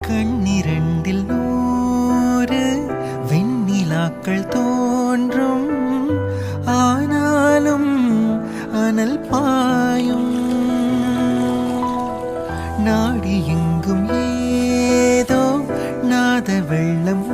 கண்ணிரண்டில் 100 வெண்ணிலாக்கள் தோன்றும், ஆனாலும் அனல் பாயும். நாடி எங்கும் ஏதோ நாத வெள்ளம்